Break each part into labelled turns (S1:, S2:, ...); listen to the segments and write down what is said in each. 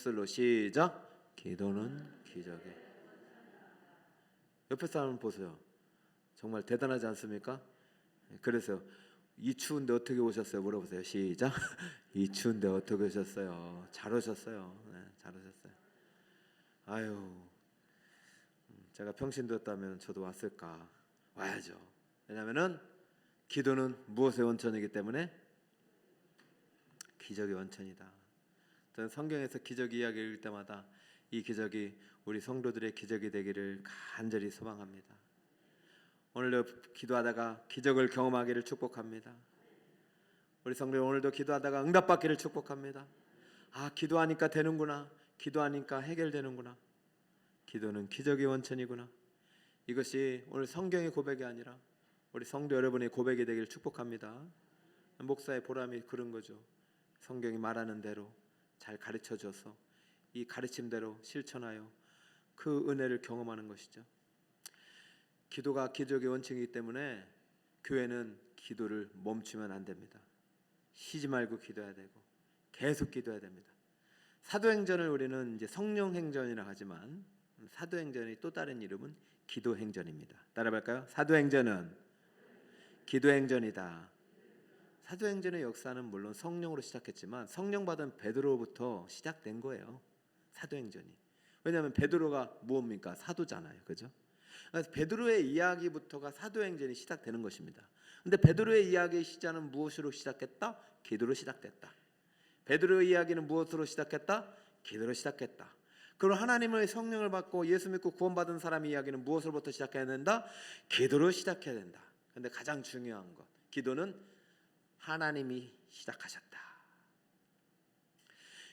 S1: 슬로 시작. 기도는 기적에. 옆에 사람 보세요. 정말 대단하지 않습니까? 그래서 이 추운데 어떻게 오셨어요? 물어보세요. 시작. 이 추운데 어떻게 오셨어요? 잘 오셨어요. 네, 잘 오셨어요. 아유, 제가 평신도였다면 저도 왔을까? 와야죠. 왜냐하면은 기도는 무엇의 원천이기 때문에 기적의 원천이다. 저는 성경에서 기적 이야기를 읽을 때마다 이 기적이 우리 성도들의 기적이 되기를 간절히 소망합니다. 오늘도 기도하다가 기적을 경험하기를 축복합니다. 우리 성도 오늘도 기도하다가 응답받기를 축복합니다. 아, 기도하니까 되는구나. 기도하니까 해결되는구나. 기도는 기적의 원천이구나. 이것이 오늘 성경의 고백이 아니라 우리 성도 여러분의 고백이 되기를 축복합니다. 목사의 보람이 그런 거죠. 성경이 말하는 대로 잘 가르쳐줘서 이 가르침대로 실천하여 그 은혜를 경험하는 것이죠. 기도가 기적의 원칙이기 때문에 교회는 기도를 멈추면 안 됩니다. 쉬지 말고 기도해야 되고 계속 기도해야 됩니다. 사도행전을 우리는 이제 성령행전이라 하지만 사도행전의 또 다른 이름은 기도행전입니다. 따라볼까요? 사도행전은 기도행전이다. 사도행전의 역사는 물론 성령으로 시작했지만 성령 받은 베드로부터 시작된 거예요. 사도행전이. 왜냐하면 베드로가 무엇입니까? 사도잖아요. 그죠? 그래서 베드로의 이야기부터가 사도행전이 시작되는 것입니다. 근데 베드로의 이야기의 시작은 무엇으로 시작했다? 기도로 시작됐다. 베드로의 이야기는 무엇으로 시작했다? 기도로 시작했다. 그럼 하나님의 성령을 받고 예수 믿고 구원받은 사람의 이야기는 무엇으로부터 시작해야 된다? 기도로 시작해야 된다. 근데 가장 중요한 것, 기도는 하나님이 시작하셨다.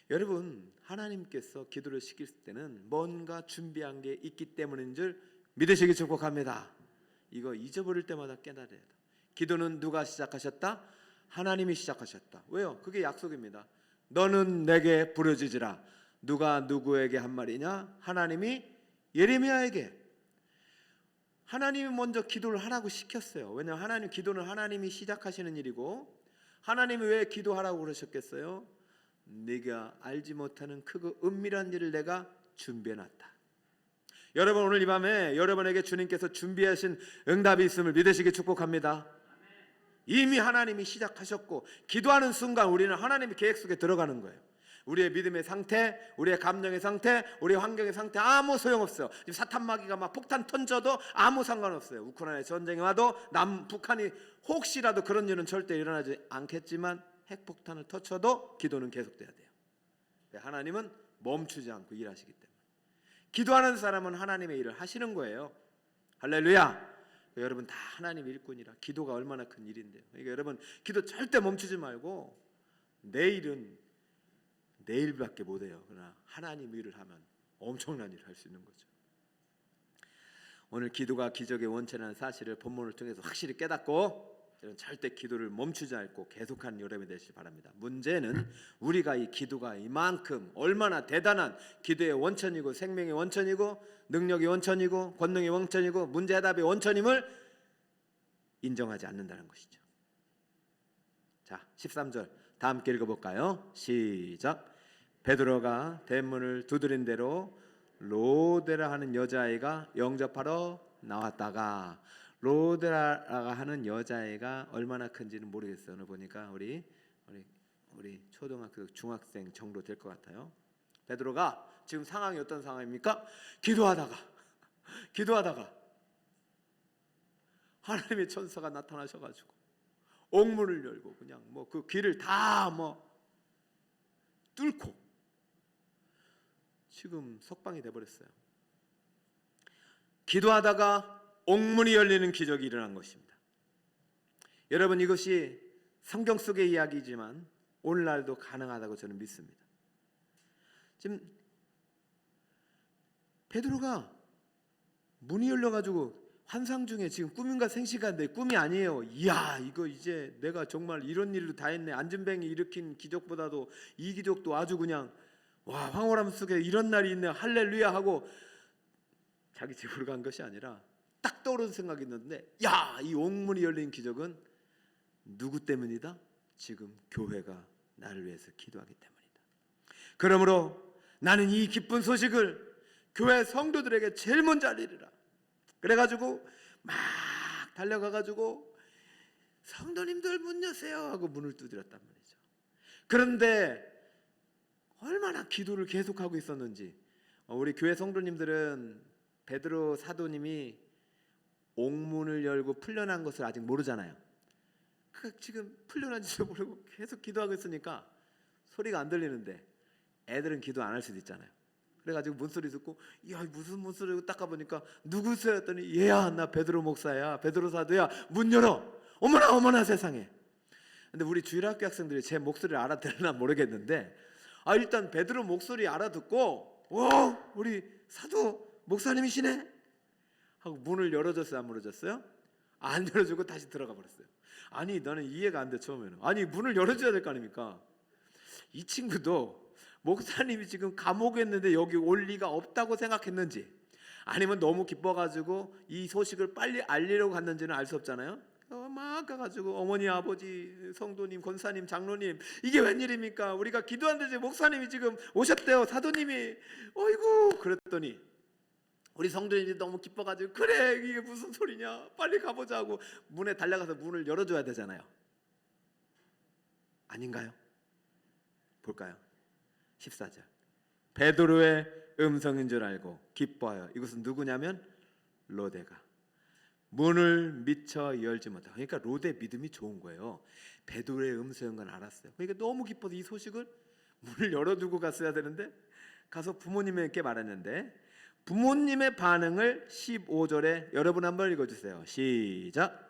S1: 여러분, 하나님께서 기도를 시킬 때는 뭔가 준비한 게 있기 때문인 줄 믿으시기 축복합니다. 이거 잊어버릴 때마다 깨달아야 돼. 기도는 누가 시작하셨다? 하나님이 시작하셨다. 왜요? 그게 약속입니다. 너는 내게 부르짖으라. 누가 누구에게 한 말이냐? 하나님이 예레미야에게. 하나님이 먼저 기도를 하라고 시켰어요. 왜냐하면 하나님 기도는 하나님이 시작하시는 일이고, 하나님이 왜 기도하라고 그러셨겠어요? 네가 알지 못하는 크고 은밀한 일을 내가 준비해놨다. 여러분, 오늘 이 밤에 여러분에게 주님께서 준비하신 응답이 있음을 믿으시기 축복합니다. 이미 하나님이 시작하셨고, 기도하는 순간 우리는 하나님의 계획 속에 들어가는 거예요. 우리의 믿음의 상태, 우리의 감정의 상태, 우리의 환경의 상태 아무 소용없어요. 지금 사탄마귀가 막 폭탄 던져도 아무 상관없어요. 우크라이나 전쟁이 와도 북한이 혹시라도 그런 일은 절대 일어나지 않겠지만 핵폭탄을 터쳐도 기도는 계속돼야 돼요. 하나님은 멈추지 않고 일하시기 때문에. 기도하는 사람은 하나님의 일을 하시는 거예요. 할렐루야. 여러분 다 하나님의 일꾼이라 기도가 얼마나 큰 일인데요. 그러니까 여러분 기도 절대 멈추지 말고, 내일은 내일밖에 못해요. 그러나 하나님 일을 하면 엄청난 일을 할 수 있는 거죠. 오늘 기도가 기적의 원천이라는 사실을 본문을 통해서 확실히 깨닫고, 절대 기도를 멈추지 않고 계속하는 여러분이 되시기 바랍니다. 문제는 우리가 이 기도가 이만큼 얼마나 대단한 기도의 원천이고 생명의 원천이고 능력의 원천이고 권능의 원천이고 문제 해답의 원천임을 인정하지 않는다는 것이죠. 자, 13절 다 함께 읽어볼까요? 시작. 베드로가 대문을 두드린 대로 로데라 하는 여자아이가 영접하러 나왔다가, 로데라가 하는 여자아이가 얼마나 큰지는 모르겠어요. 오늘 보니까 우리 초등학교 중학생 정도 될 것 같아요. 베드로가 지금 상황이 어떤 상황입니까? 기도하다가 하나님의 천사가 나타나셔가지고 옥문을 열고 그냥 그 길을 다 뚫고 지금 석방이 돼버렸어요. 기도하다가 옥문이 열리는 기적이 일어난 것입니다. 여러분, 이것이 성경 속의 이야기지만 오늘날도 가능하다고 저는 믿습니다. 지금 베드로가 문이 열려가지고 환상 중에 지금 꿈인가 생시간데 꿈이 아니에요. 이야, 이거 이제 내가 정말 이런 일도 다 했네. 안진뱅이 일으킨 기적보다도 이 기적도 아주 그냥 와, 황홀함 속에 이런 날이 있네. 할렐루야 하고 자기 집으로 간 것이 아니라 딱 떠오르는 생각이 있는데, 야, 이 옥문이 열린 기적은 누구 때문이다? 지금 교회가 나를 위해서 기도하기 때문이다. 그러므로 나는 이 기쁜 소식을 교회 성도들에게 제일 먼저 알리리라. 그래가지고 막 달려가가지고 성도님들 문 여세요 하고 문을 두드렸단 말이죠. 그런데 얼마나 기도를 계속하고 있었는지, 우리 교회 성도님들은 베드로 사도님이 옥문을 열고 풀려난 것을 아직 모르잖아요. 지금 풀려난지도 모르고 계속 기도하고 있으니까 소리가 안 들리는데 애들은 기도 안 할 수도 있잖아요. 그래가지고 문소리 듣고 야 무슨 문소리고 딱 가보니까 누구세요 했더니 얘야 나 베드로 목사야, 베드로 사도야, 문 열어. 어머나 어머나 세상에. 근데 우리 주일학교 학생들이 제 목소리를 알아들으나 모르겠는데 일단 베드로 목소리 알아듣고 우리 사도 목사님이시네 하고 문을 열어줬어요? 안 열어줬어요? 안 열어주고 다시 들어가 버렸어요. 아니 나는 이해가 안 돼. 처음에는 아니 문을 열어줘야 될 거 아닙니까? 이 친구도 목사님이 지금 감옥에 있는데 여기 올 리가 없다고 생각했는지, 아니면 너무 기뻐가지고 이 소식을 빨리 알리려고 갔는지는 알 수 없잖아요. 막 가가지고 어머니 아버지 성도님 권사님 장로님 이게 웬일입니까? 우리가 기도하는데 목사님이 지금 오셨대요. 사도님이. 어이구. 그랬더니 우리 성도님이 너무 기뻐가지고 그래 이게 무슨 소리냐 빨리 가보자고 문에 달려가서 문을 열어줘야 되잖아요. 아닌가요? 볼까요? 14절 베드로의 음성인 줄 알고 기뻐하여, 이것은 누구냐면 로데가 문을 미처 열지 못하고, 그러니까 로데 믿음이 좋은 거예요. 베드로의 음성인 건 알았어요. 그러니까 너무 기뻐서 이 소식을 문을 열어두고 갔어야 되는데 가서 부모님에게 말했는데, 부모님의 반응을 15절에 여러분 한번 읽어주세요. 시작.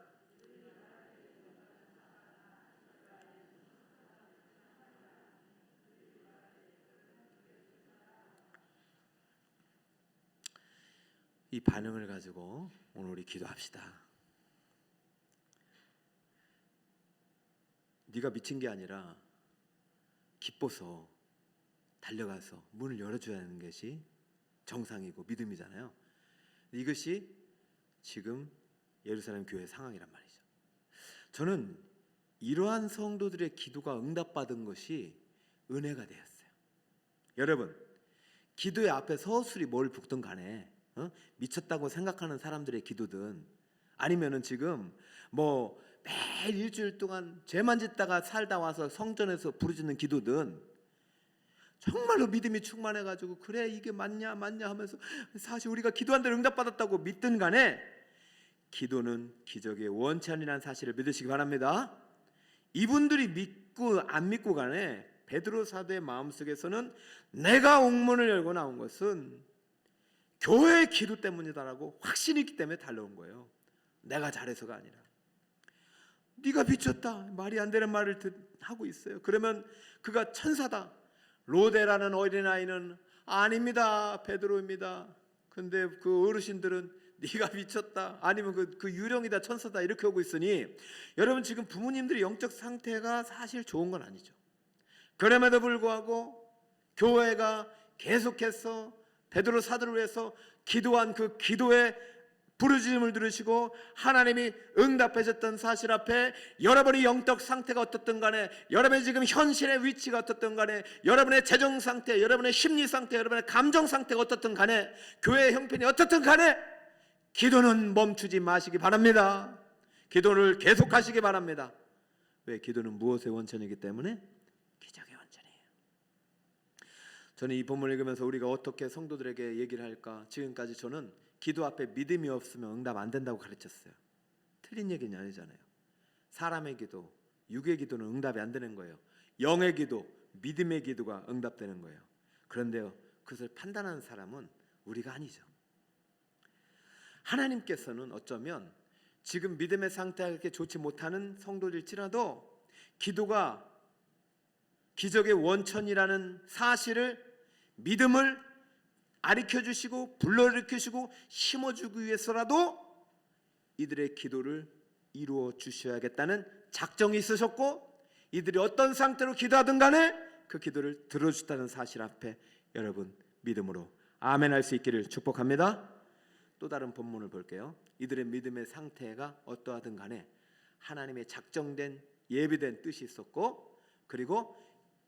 S1: 이 반응을 가지고 오늘 우리 기도합시다. 네가 미친 게 아니라 기뻐서 달려가서 문을 열어줘야 하는 것이 정상이고 믿음이잖아요. 이것이 지금 예루살렘 교회 상황이란 말이죠. 저는 이러한 성도들의 기도가 응답받은 것이 은혜가 되었어요. 여러분, 기도의 앞에 서술이 뭘 붙든 간에 미쳤다고 생각하는 사람들의 기도든, 아니면은 지금 뭐 매일 일주일 동안 죄만 짓다가 살다 와서 성전에서 부르짖는 기도든, 정말로 믿음이 충만해가지고 그래 이게 맞냐 하면서 사실 우리가 기도한 대로 응답받았다고 믿든 간에 기도는 기적의 원천이라는 사실을 믿으시기 바랍니다. 이분들이 믿고 안 믿고 간에 베드로 사도의 마음속에서는 내가 옥문을 열고 나온 것은 교회의 기도 때문이다라고 확신이 있기 때문에 달려온 거예요. 내가 잘해서가 아니라. 네가 미쳤다 말이 안 되는 말을 하고 있어요. 그러면 그가 천사다, 로데라는 어린아이는 아닙니다 베드로입니다. 근데 그 어르신들은 네가 미쳤다 아니면 그 유령이다 천사다 이렇게 오고 있으니, 여러분 지금 부모님들의 영적 상태가 사실 좋은 건 아니죠. 그럼에도 불구하고 교회가 계속해서 베드로 사도를 위해서 기도한 그 기도의 부르짖음을 들으시고 하나님이 응답하셨던 사실 앞에 여러분의 영적 상태가 어떻든 간에, 여러분의 지금 현실의 위치가 어떻든 간에, 여러분의 재정 상태, 여러분의 심리 상태, 여러분의 감정 상태가 어떻든 간에, 교회의 형편이 어떻든 간에 기도는 멈추지 마시기 바랍니다. 기도를 계속하시기 바랍니다. 왜? 기도는 무엇의 원천이기 때문에 기적의 원천이에요. 저는 이 본문을 읽으면서 우리가 어떻게 성도들에게 얘기를 할까, 지금까지 저는 기도 앞에 믿음이 없으면 응답 안 된다고 가르쳤어요. 틀린 얘기는 아니잖아요. 사람의 기도, 육의 기도는 응답이 안 되는 거예요. 영의 기도, 믿음의 기도가 응답되는 거예요. 그런데요, 그것을 판단하는 사람은 우리가 아니죠. 하나님께서는 어쩌면 지금 믿음의 상태가 그렇게 좋지 못하는 성도일지라도 기도가 기적의 원천이라는 사실을, 믿음을 가르쳐주시고 불러일으키시고 심어주기 위해서라도 이들의 기도를 이루어 주셔야겠다는 작정이 있으셨고, 이들이 어떤 상태로 기도하든 간에 그 기도를 들어주셨다는 사실 앞에 여러분 믿음으로 아멘 할 수 있기를 축복합니다. 또 다른 본문을 볼게요. 이들의 믿음의 상태가 어떠하든 간에 하나님의 작정된 예비된 뜻이 있었고, 그리고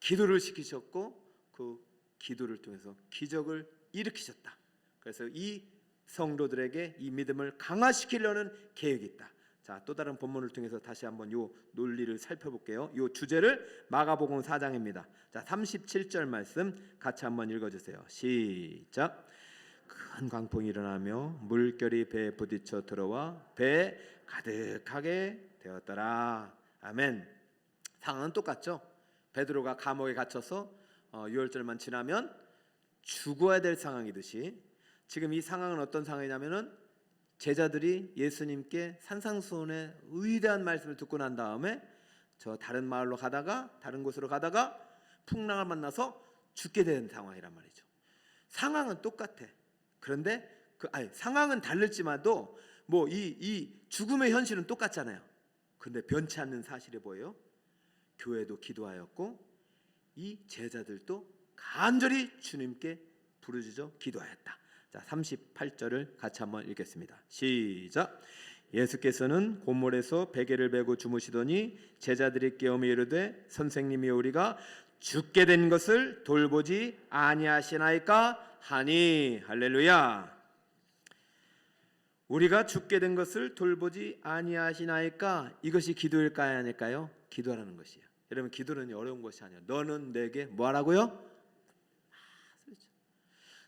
S1: 기도를 시키셨고 그 기도를 통해서 기적을 일으키셨다. 그래서 이 성도들에게 이 믿음을 강화시키려는 계획이 있다. 자, 또 다른 본문을 통해서 다시 한번 요 논리를 살펴볼게요. 요 주제를 마가복음 4장입니다. 자, 37절 말씀 같이 한번 읽어주세요. 시작. 큰 광풍이 일어나며 물결이 배에 부딪혀 들어와 배에 가득하게 되었더라. 아멘. 상황은 똑같죠. 베드로가 감옥에 갇혀서 6월절만 지나면 죽어야 될 상황이듯이 지금 이 상황은 어떤 상황이냐면은 제자들이 예수님께 산상수훈의 위대한 말씀을 듣고 난 다음에 저 다른 마을로 가다가 다른 곳으로 가다가 풍랑을 만나서 죽게 되는 상황이란 말이죠. 상황은 똑같아. 그런데 상황은 다를지만도 뭐 이 죽음의 현실은 똑같잖아요. 그런데 변치 않는 사실이 뭐예요? 교회도 기도하였고 이 제자들도 간절히 주님께 부르짖어 기도하였다. 자, 38절을 같이 한번 읽겠습니다. 시작. 예수께서는 곤물에서 베개를 베고 주무시더니 제자들이 깨우며 이르되 선생님이 우리가 죽게 된 것을 돌보지 아니하시나이까 하니. 할렐루야. 우리가 죽게 된 것을 돌보지 아니하시나이까, 이것이 기도일까요 아닐까요? 기도하라는 것이에요. 여러분, 기도는 어려운 것이 아니에요. 너는 내게 뭐 하라고요?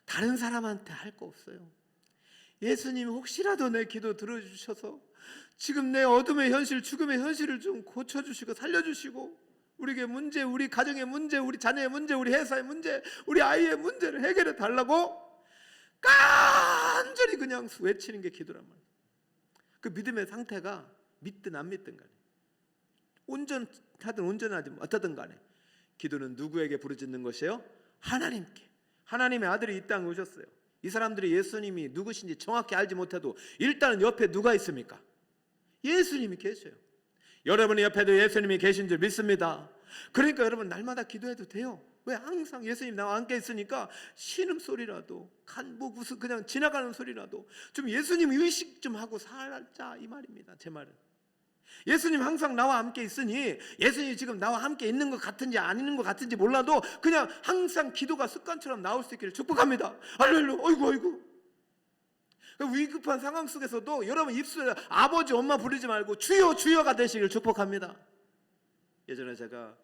S1: 다른 사람한테 할 거 없어요. 예수님이 혹시라도 내 기도 들어주셔서 지금 내 어둠의 현실, 죽음의 현실을 좀 고쳐주시고 살려주시고 우리에게 문제, 우리 가정의 문제, 우리 자녀의 문제, 우리 회사의 문제, 우리 아이의 문제를 해결해 달라고 간절히 그냥 외치는 게 기도란 말이에요. 그 믿음의 상태가 믿든 안 믿든 간에, 온전하든 온전하지 못하든 간에 기도는 누구에게 부르짖는 것이에요? 하나님께. 하나님의 아들이 이 땅에 오셨어요. 이 사람들이 예수님이 누구신지 정확히 알지 못해도 일단은 옆에 누가 있습니까? 예수님이 계셔요. 여러분의 옆에도 예수님이 계신 줄 믿습니다. 그러니까 여러분 날마다 기도해도 돼요. 왜? 항상 예수님 나와 함께 있으니까 신음소리라도 무슨 그냥 지나가는 소리라도 좀 예수님 의식 좀 하고 살자, 이 말입니다. 제 말은 예수님 항상 나와 함께 있으니 예수님이 지금 나와 함께 있는 것 같은지 아닌 것 같은지 몰라도 그냥 항상 기도가 습관처럼 나올 수 있기를 축복합니다. 할렐루야. 어이구. 위급한 상황 속에서도 여러분 입술에 아버지 엄마 부르지 말고 주여 주여가 되시기를 축복합니다. 예전에 제가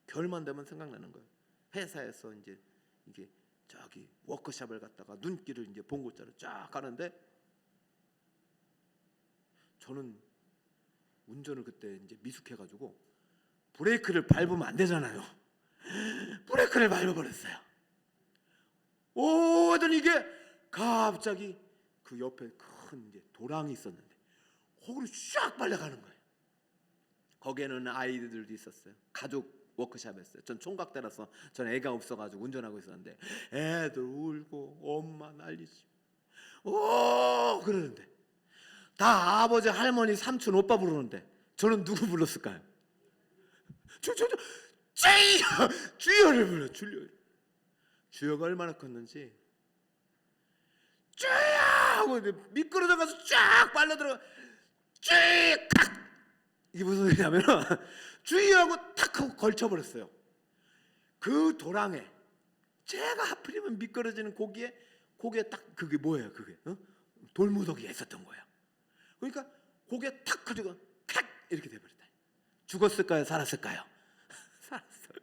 S1: 겨울만 되면 생각나는 거예요. 회사에서 이제 이게 저기 워크숍을 갔다가 눈길을 이제 봉고자로 쫙 가는데 저는 운전을 그때 이제 미숙해가지고 브레이크를 밟으면 안 되잖아요. 브레이크를 밟아버렸어요. 오더니 이게 갑자기 그 옆에 큰 이제 도랑이 있었는데 거기로 쫙 빨려가는 거예요. 거기에는 아이들도 있었어요. 가족 워크숍이었어요. 전 총각대라서 전 애가 없어가지고 운전하고 있었는데 애들 울고 엄마 난리지. 오 그러는데 다 아버지, 할머니, 삼촌, 오빠 부르는데 저는 누구 불렀을까요? 주여를 불러. 주여가 얼마나 컸는지 주여 하고 미끄러져 가서 쫙 빨려 들어가. 이게 무슨 소리냐면 주여 하고 탁 하고 걸쳐버렸어요. 그 도랑에 제가 하필이면 미끄러지는 고기에 딱 그게 뭐예요? 그게 돌무더기가 있었던 거예요. 그러니까 고개 탁 가지고 탁 이렇게 돼버렸다. 죽었을까요? 살았을까요? 살았어요.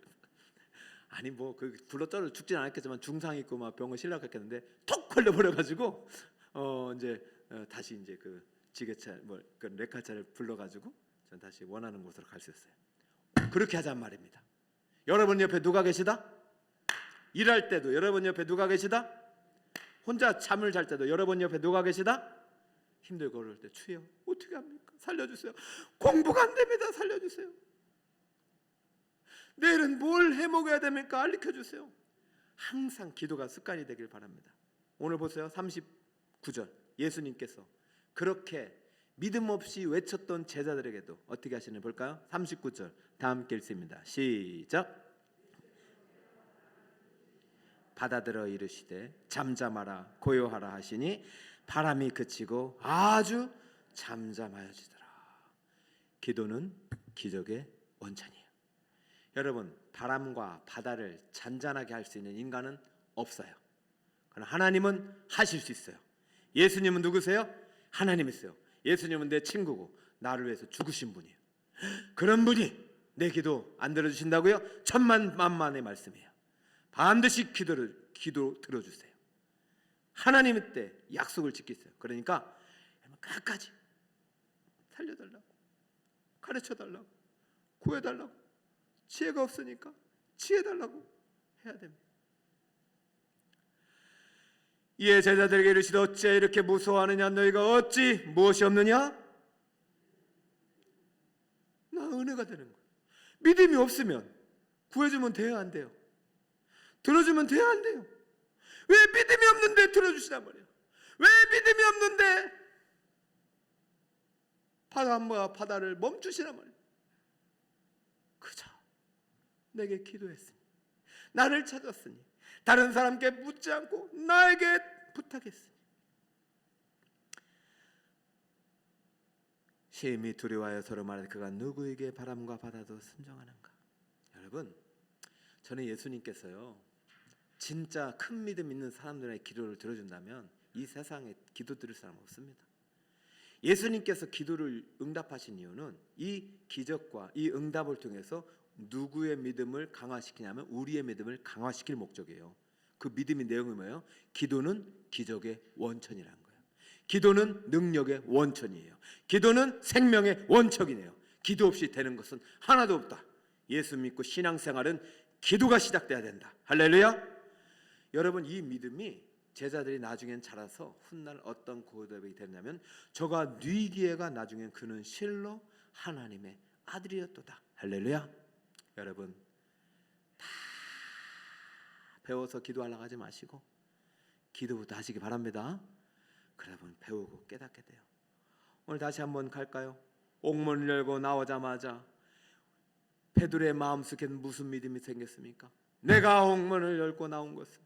S1: 아니 뭐 그 굴러떨어 죽진 않았겠지만 중상 있고 막 병원 실려갔겠는데 톡 걸려버려가지고 이제 다시 이제 그 지게차 그 레카차를 불러가지고 전 다시 원하는 곳으로 갈 수 있어요. 그렇게 하자는 말입니다. 여러분 옆에 누가 계시다? 일할 때도 여러분 옆에 누가 계시다? 혼자 잠을 잘 때도 여러분 옆에 누가 계시다? 힘들고 어려울 때 주여 어떻게 합니까? 살려주세요. 공부가 안 됩니다. 살려주세요. 내일은 뭘 해먹어야 됩니까? 알려주세요. 항상 기도가 습관이 되길 바랍니다. 오늘 보세요. 39절 예수님께서 그렇게 믿음 없이 외쳤던 제자들에게도 어떻게 하시는지 볼까요? 39절 다 함께 읽습니다. 시작. 받아들어 이르시되 잠잠하라 고요하라 하시니 바람이 그치고 아주 잠잠하여지더라. 기도는 기적의 원천이에요. 여러분, 바람과 바다를 잔잔하게 할 수 있는 인간은 없어요. 그러나 하나님은 하실 수 있어요. 예수님은 누구세요? 하나님이세요. 예수님은 내 친구고 나를 위해서 죽으신 분이에요. 그런 분이 내 기도 안 들어주신다고요? 천만만만의 말씀이에요. 반드시 기도 들어주세요. 하나님의 때 약속을 지키세요. 그러니까 끝까지 살려달라고, 가르쳐달라고, 구해달라고, 지혜가 없으니까 지혜달라고 해야 됩니다. 이에 제자들에게 이르시되 어찌 이렇게 무서워하느냐? 너희가 어찌 무엇이 없느냐? 나 은혜가 되는 거예요. 믿음이 없으면 구해주면 돼요, 안 돼요? 들어주면 돼요, 안 돼요? 왜 믿음이 없는데 들어주시란 말이에요? 왜 믿음이 없는데 바다를 멈추시란 말이에요? 그저 내게 기도했으니, 나를 찾았으니, 다른 사람께 묻지 않고 나에게 부탁했으니, 심히 두려워하여 서로 말하되 그가 누구에게 바람과 바다도 순종하는가? 여러분, 저는 예수님께서요 진짜 큰 믿음 있는 사람들의 기도를 들어준다면 이 세상에 기도 들을 사람 없습니다. 예수님께서 기도를 응답하신 이유는 이 기적과 이 응답을 통해서 누구의 믿음을 강화시키냐면 우리의 믿음을 강화시킬 목적이에요. 그 믿음의 내용이 뭐예요? 기도는 기적의 원천이라는 거예요. 기도는 능력의 원천이에요. 기도는 생명의 원천이에요. 기도 없이 되는 것은 하나도 없다. 예수 믿고 신앙생활은 기도가 시작돼야 된다. 할렐루야. 여러분, 이 믿음이 제자들이 나중엔 자라서 훗날 어떤 고백이 됐냐면 저가 뉘기에가 나중엔 그는 실로 하나님의 아들이었도다. 할렐루야. 여러분, 다 배워서 기도하려고 하지 마시고 기도부터 하시기 바랍니다. 그러면 배우고 깨닫게 돼요. 오늘 다시 한번 갈까요? 옥문을 열고 나오자마자 베드로의 마음속에 무슨 믿음이 생겼습니까? 내가 옥문을 열고 나온 것은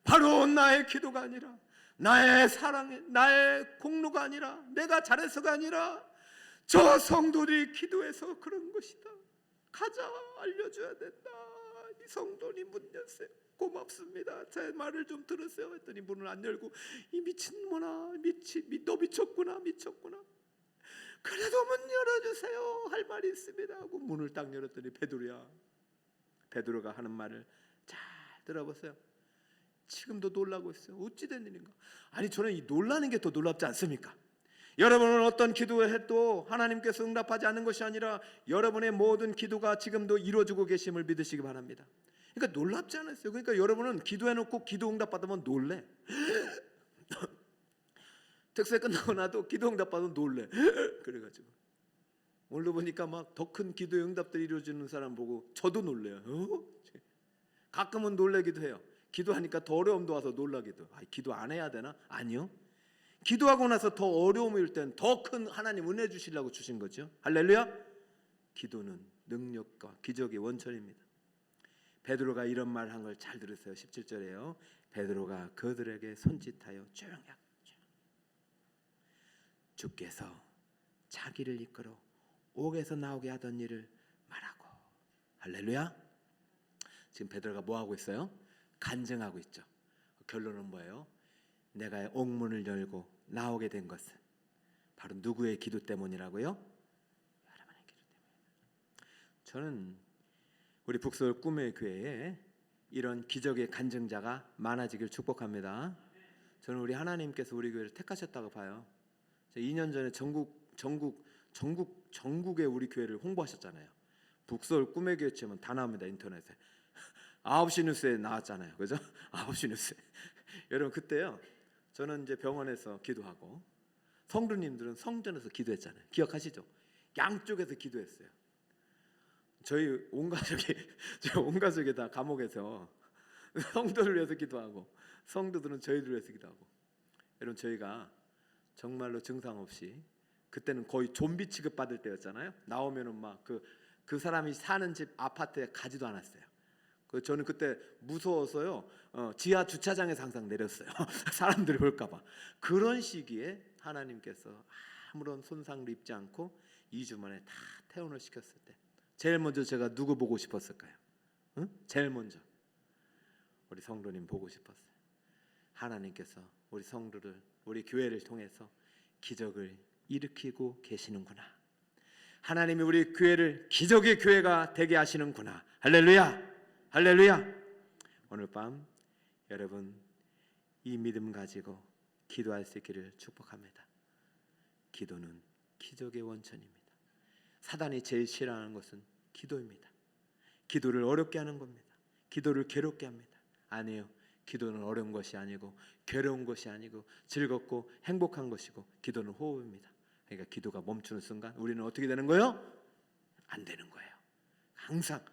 S1: 바로 나의 기도가 아니라 나의 사랑이, 나의 공로가 아니라 내가 잘해서가 아니라 저 성도들이 기도해서 그런 것이다. 가자, 알려줘야 된다. 이 성도님 문 여세요. 고맙습니다. 제 말을 좀 들으세요. 했더니 문을 안 열고 이 미친놈아, 너 미쳤구나. 그래도 문 열어주세요. 할 말이 있습니다. 하고 문을 딱 열었더니 베드로가 하는 말을 잘 들어보세요. 지금도 놀라고 있어요. 어찌 된 일인가? 아니, 저는 이 놀라는 게 더 놀랍지 않습니까? 여러분은 어떤 기도를 해도 하나님께서 응답하지 않는 것이 아니라 여러분의 모든 기도가 지금도 이루어지고 계심을 믿으시기 바랍니다. 그러니까 놀랍지 않았어요. 그러니까 여러분은 기도해놓고 기도 응답받으면 놀래. 특세 끝나고 나도 기도 응답받으면 놀래. 그래가지고 오늘도 보니까 막 더 큰 기도의 응답들이 이루어지는 사람 보고 저도 놀래요. 가끔은 놀래기도 해요. 기도하니까 더 어려움도 와서 놀라기도. 기도 안 해야 되나? 아니요. 기도하고 나서 더 어려움일 땐 더 큰 하나님 은혜 주시려고 주신 거죠. 할렐루야. 기도는 능력과 기적의 원천입니다. 베드로가 이런 말 한 걸 잘 들으세요. 17절에요. 베드로가 그들에게 손짓하여 조용히 하고 주께서 자기를 이끌어 옥에서 나오게 하던 일을 말하고. 할렐루야. 지금 베드로가 뭐 하고 있어요? 간증하고 있죠. 결론은 뭐예요? 내가 옥문을 열고 나오게 된 것은 바로 누구의 기도 때문이라고요? 여러분의 기도 때문입니다. 저는 우리 북서울 꿈의 교회에 이런 기적의 간증자가 많아지길 축복합니다. 저는 우리 하나님께서 우리 교회를 택하셨다고 봐요. 2년 전에 전국에 우리 교회를 홍보하셨잖아요. 북서울 꿈의 교회 치면 다 나옵니다. 인터넷에 9시 뉴스에 나왔잖아요. 그죠? 9시 뉴스에. 여러분, 그때요 저는 이제 병원에서 기도하고 성도님들은 성전에서 기도했잖아요. 기억하시죠? 양쪽에서 기도했어요. 저희 온 가족이 다 감옥에서 성도를 위해서 기도하고 성도들은 저희들을 위해서 기도하고. 여러분, 저희가 정말로 증상 없이 그때는 거의 좀비 취급 받을 때였잖아요. 나오면은 막 그 사람이 사는 집 아파트에 가지도 않았어요. 저는 그때 무서워서요 지하 주차장에서 항상 내렸어요. 사람들이 볼까봐. 그런 시기에 하나님께서 아무런 손상을 입지 않고 2주 만에 다 퇴원을 시켰을 때 제일 먼저 제가 누구 보고 싶었을까요? 응? 제일 먼저 우리 성도님 보고 싶었어요. 하나님께서 우리 성도를, 우리 교회를 통해서 기적을 일으키고 계시는구나. 하나님이 우리 교회를 기적의 교회가 되게 하시는구나. 할렐루야, 할렐루야. 오늘 밤 여러분 이 믿음 가지고 기도할 수 있기를 축복합니다. 기도는 기적의 원천입니다. 사단이 제일 싫어하는 것은 기도입니다. 기도를 어렵게 하는 겁니다. 기도를 괴롭게 합니다. 아니에요. 기도는 어려운 것이 아니고 괴로운 것이 아니고 즐겁고 행복한 것이고, 기도는 호흡입니다. 그러니까 기도가 멈추는 순간 우리는 어떻게 되는 거예요? 안 되는 거예요. 항상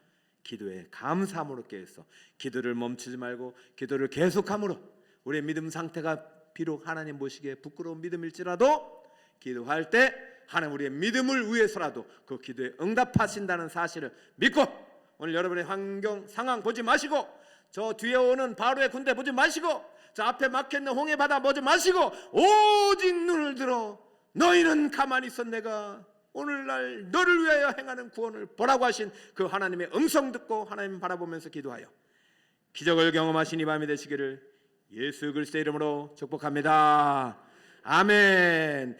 S1: 기도에 감사함으로 깨어서 기도를 멈추지 말고 기도를 계속함으로 우리의 믿음 상태가 비록 하나님 보시기에 부끄러운 믿음일지라도 기도할 때 하나님 우리의 믿음을 위해서라도 그 기도에 응답하신다는 사실을 믿고, 오늘 여러분의 환경 상황 보지 마시고, 저 뒤에 오는 바로의 군대 보지 마시고, 저 앞에 막혀있는 홍해 바다 보지 마시고, 오직 눈을 들어 너희는 가만히 있어 내가 오늘날 너를 위하여 행하는 구원을 보라고 하신 그 하나님의 음성 듣고 하나님 바라보면서 기도하여 기적을 경험하신 이 밤이 되시기를 예수 그리스도의 이름으로 축복합니다. 아멘.